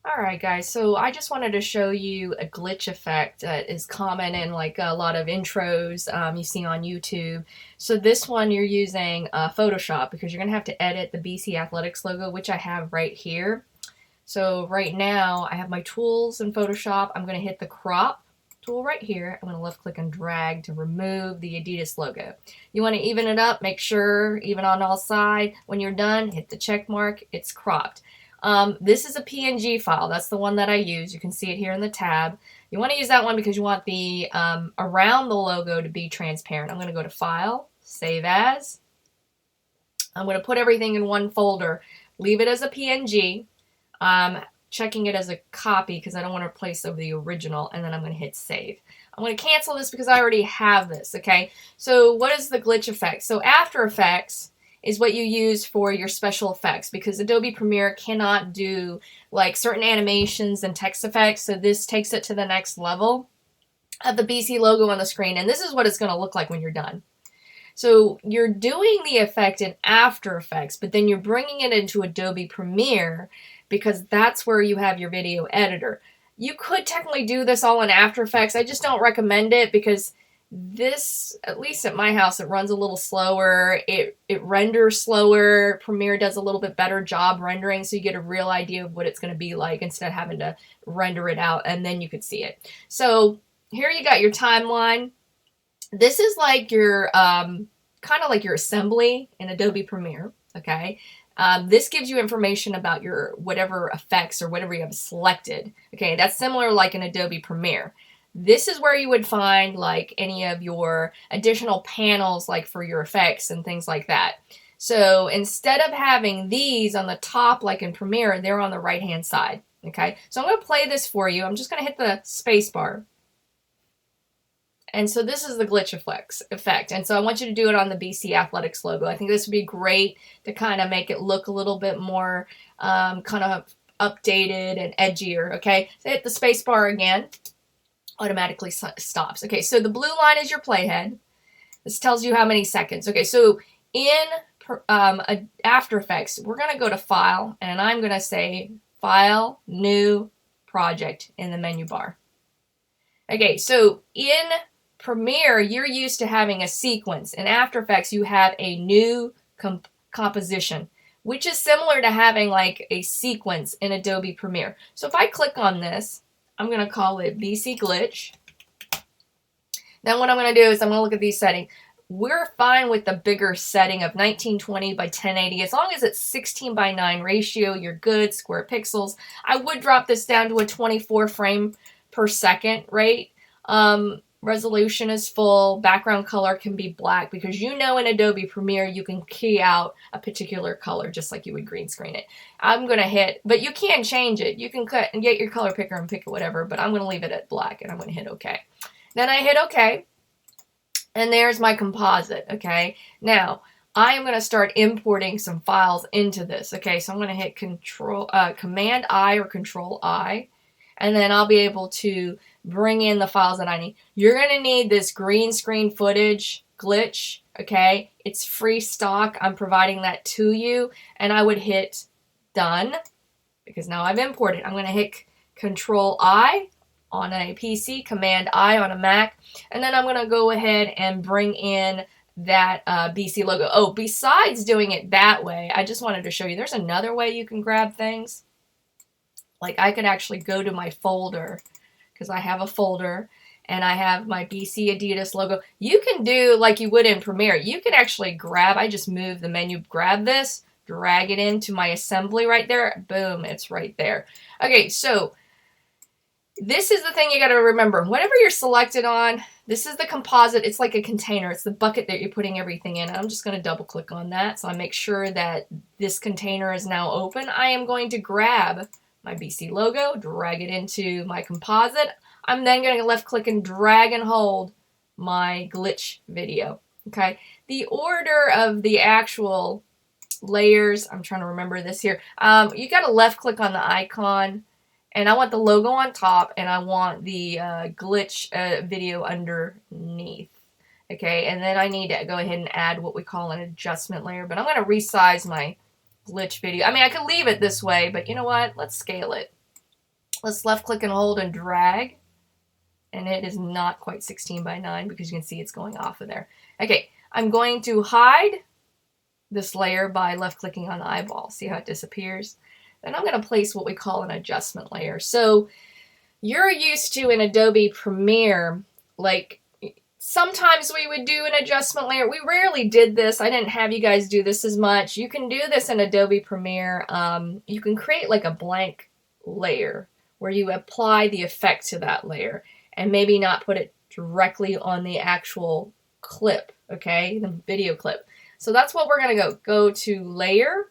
Alright guys, so I just wanted to show you a glitch effect that is common in like a lot of intros you see on YouTube. So this one you're using Photoshop because you're going to have to edit the BC Athletics logo, which I have right here. So right now I have my tools in Photoshop. I'm going to hit the crop tool right here. I'm going to left click and drag to remove the Adidas logo. You want to even it up, make sure even on all sides. When you're done, hit the check mark, it's cropped. This is a PNG file. That's the one that I use. You can see it here in the tab. You want to use that one because you want the around the logo to be transparent. I'm going to go to File, Save As. I'm going to put everything in one folder. Leave it as a PNG. I'm checking it as a copy because I don't want to replace over the original, and then I'm going to hit Save. I'm going to cancel this because I already have this, okay? So what is the glitch effect? So After Effects is what you use for your special effects because Adobe Premiere cannot do like certain animations and text effects, so this takes it to the next level of the BC logo on the screen, and this is what it's going to look like when you're done. So you're doing the effect in After Effects, but then you're bringing it into Adobe Premiere because that's where you have your video editor. You could technically do this all in After Effects. I just don't recommend it because this, at least at my house, it runs a little slower. It renders slower. Premiere does a little bit better job rendering, so you get a real idea of what it's going to be like instead of having to render it out and then you could see it. So here you got your timeline. This is like your kind of like your assembly in Adobe Premiere, okay? This gives you information about your whatever effects or whatever you have selected. Okay, that's similar like in Adobe Premiere. This is where you would find like any of your additional panels like for your effects and things like that. So instead of having these on the top like in Premiere, they're on the right hand side. Okay, so I'm going to play this for you. I'm just going to hit the space bar. And so this is the glitch effect. And so I want you to do it on the BC Athletics logo. I think this would be great to kind of make it look a little bit more kind of updated and edgier. Okay, so hit the space bar again. Automatically stops. Okay, so the blue line is your playhead. This tells you how many seconds. Okay, so in After Effects, we're going to go to File, and I'm going to say File, New, Project in the menu bar. Okay, so in Premiere, you're used to having a sequence. In After Effects, you have a new composition, which is similar to having like a sequence in Adobe Premiere. So if I click on this, I'm going to call it BC Glitch. Then what I'm going to do is I'm going to look at these settings. We're fine with the bigger setting of 1920 by 1080. As long as it's 16:9 ratio, you're good, square pixels. I would drop this down to a 24 frame per second rate. Resolution is full. Background color can be black because you know in Adobe Premiere you can key out a particular color just like you would green screen it. I'm going to hit, but you can change it. You can cut and get your color picker and pick whatever, but I'm going to leave it at black and I'm going to hit OK. Then I hit OK, and there's my composite. Okay, now I am going to start importing some files into this. Okay, so I'm going to hit Command I or Control I, and then I'll be able to bring in the files that I need. You're going to need this green screen footage glitch, okay? It's free stock. I'm providing that to you, and I would hit Done because now I've imported. I'm going to hit Control I on a PC, Command I on a Mac, and then I'm going to go ahead and bring in that BC logo. Oh, besides doing it that way, I just wanted to show you there's another way you can grab things. Like I could actually go to my folder because I have a folder and I have my BC Adidas logo. You can do like you would in Premiere. You can actually grab, I just move the menu, grab this, drag it into my assembly right there. Boom, it's right there. Okay, so this is the thing you got to remember. Whatever you're selected on, this is the composite. It's like a container. It's the bucket that you're putting everything in. I'm just going to double click on that so I make sure that this container is now open. I am going to grab my BC logo, drag it into my composite. I'm then going to left click and drag and hold my glitch video. Okay, the order of the actual layers, I'm trying to remember this here. You got to left click on the icon, and I want the logo on top, and I want the glitch video underneath. Okay, and then I need to go ahead and add what we call an adjustment layer, but I'm going to resize my glitch video. I mean, I could leave it this way, but you know what? Let's scale it. Let's left click and hold and drag. And it is not quite 16 by 9 because you can see it's going off of there. Okay, I'm going to hide this layer by left clicking on the eyeball. See how it disappears? Then I'm going to place what we call an adjustment layer. So you're used to in Adobe Premiere, like sometimes we would do an adjustment layer. We rarely did this. I didn't have you guys do this as much. You can do this in Adobe Premiere. You can create like a blank layer where you apply the effect to that layer and maybe not put it directly on the actual clip, okay, the video clip. So that's what we're going to go to layer,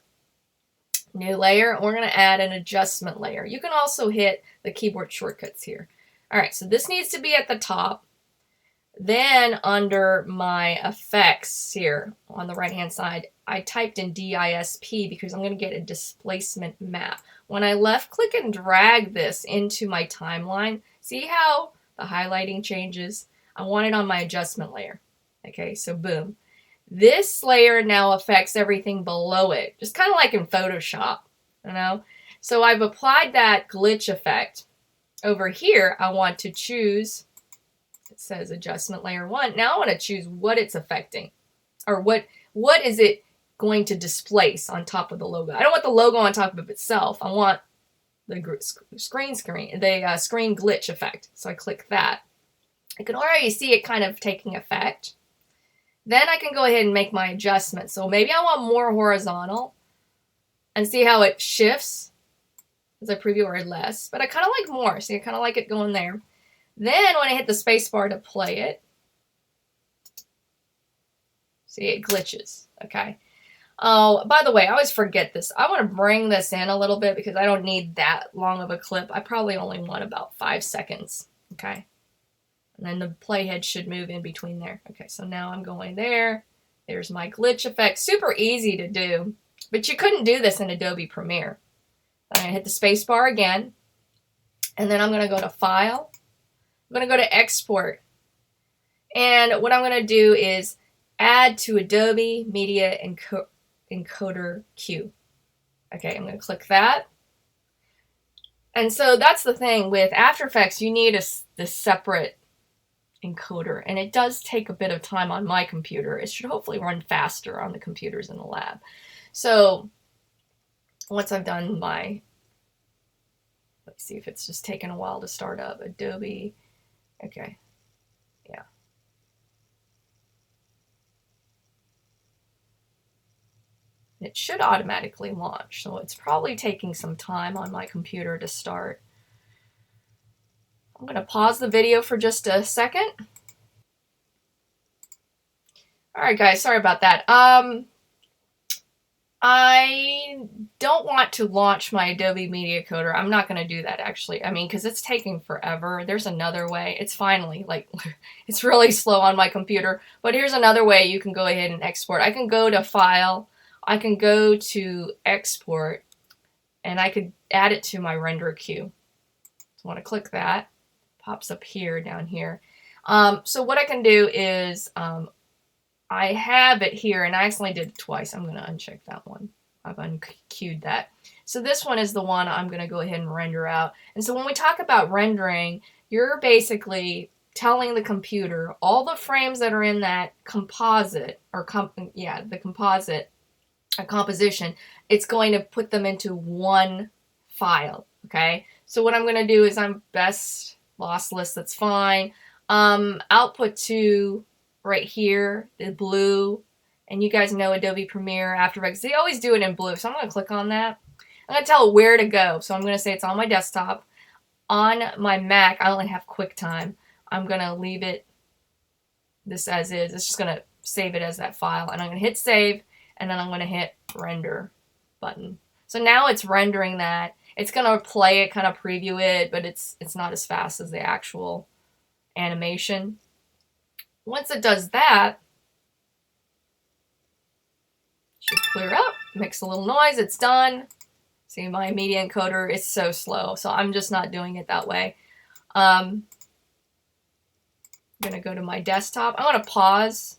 new layer, and we're going to add an adjustment layer. You can also hit the keyboard shortcuts here. All right, so this needs to be at the top. Then under my effects here on the right hand side, I typed in DISP because I'm going to get a displacement map. When I left click and drag this into my timeline, see how the highlighting changes? I want it on my adjustment layer. Okay, so boom. This layer now affects everything below it, just kind of like in Photoshop, you know? So I've applied that glitch effect. Over here, I want to choose, it says adjustment layer 1. Now I want to choose what it's affecting, or what is it going to displace on top of the logo. I don't want the logo on top of itself. I want the screen glitch effect. So I click that. I can already see it kind of taking effect. Then I can go ahead and make my adjustment. So maybe I want more horizontal and see how it shifts as I preview, or less. But I kind of like more. See, I kind of like it going there. Then when I hit the space bar to play it, see, it glitches. Okay. Oh, by the way, I always forget this. I want to bring this in a little bit because I don't need that long of a clip. I probably only want about 5 seconds. Okay. And then the playhead should move in between there. Okay, so now I'm going there. There's my glitch effect. Super easy to do, but you couldn't do this in Adobe Premiere. I'm going to hit the space bar again, and then I'm going to go to File. I'm going to go to Export. And what I'm going to do is add to Adobe Media Encoder Queue. Okay, I'm going to click that. And so that's the thing with After Effects, you need this separate encoder, and it does take a bit of time on my computer. It should hopefully run faster on the computers in the lab. So once I've done my, let's see if it's just taken a while to start up. Adobe, okay, yeah. It should automatically launch, so it's probably taking some time on my computer to start. I'm going to pause the video for just a second. All right, guys, sorry about that. I don't want to launch my Adobe Media Encoder. I'm not going to do that, actually. I mean, because it's taking forever. There's another way. It's finally, like, it's really slow on my computer. But here's another way you can go ahead and export. I can go to File. I can go to Export. And I could add it to my render queue. So I want to click that. Pops up here, down here. So what I can do is I have it here, and I accidentally did it twice. I'm going to uncheck that one. I've unqueued that. So this one is the one I'm going to go ahead and render out. And so when we talk about rendering, you're basically telling the computer all the frames that are in that composite, or the composite composition, it's going to put them into one file, okay? So what I'm going to do is I'm best lossless, that's fine. Output to right here, the blue, and you guys know Adobe Premiere, After Effects, they always do it in blue, so I'm going to click on that. I'm going to tell it where to go, so I'm going to say it's on my desktop. On my Mac, I only have QuickTime. I'm going to leave it this as is. It's just going to save it as that file, and I'm going to hit save, and then I'm going to hit render button. So now it's rendering that. It's going to play it, kind of preview it, but it's not as fast as the actual animation. Once it does that, it should clear up, makes a little noise, it's done. See, my media encoder is so slow, so I'm just not doing it that way. I'm going to go to my desktop. I want to pause.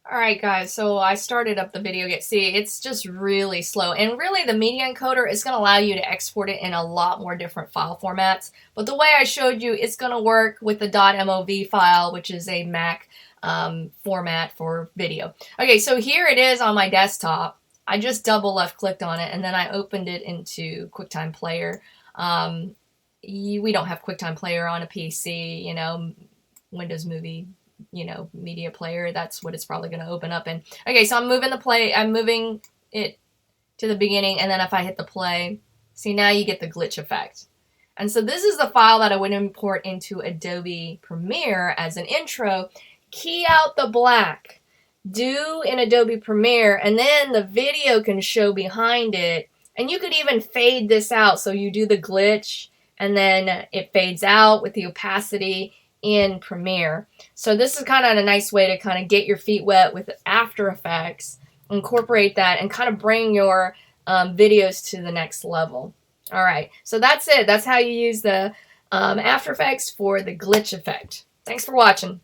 Alright guys, so I started up the video. See, it's just really slow. And really the media encoder is going to allow you to export it in a lot more different file formats. But the way I showed you, it's going to work with the .mov file, which is a Mac format for video. Okay, so here it is on my desktop. I just double left clicked on it and then I opened it into QuickTime Player. We don't have QuickTime Player on a PC, you know, Windows Movie, you know, media player. That's what it's probably going to open up in. Okay, so I'm moving it to the beginning, and then if I hit the play, see, now you get the glitch effect. And so this is the file that I would import into Adobe Premiere as an intro. Key out the black, do in Adobe Premiere, and then the video can show behind it. And you could even fade this out, so you do the glitch, and then it fades out with the opacity in Premiere. So this is kind of a nice way to kind of get your feet wet with After Effects, incorporate that, and kind of bring your videos to the next level. All right, so that's it. That's how you use the After Effects for the glitch effect. Thanks for watching.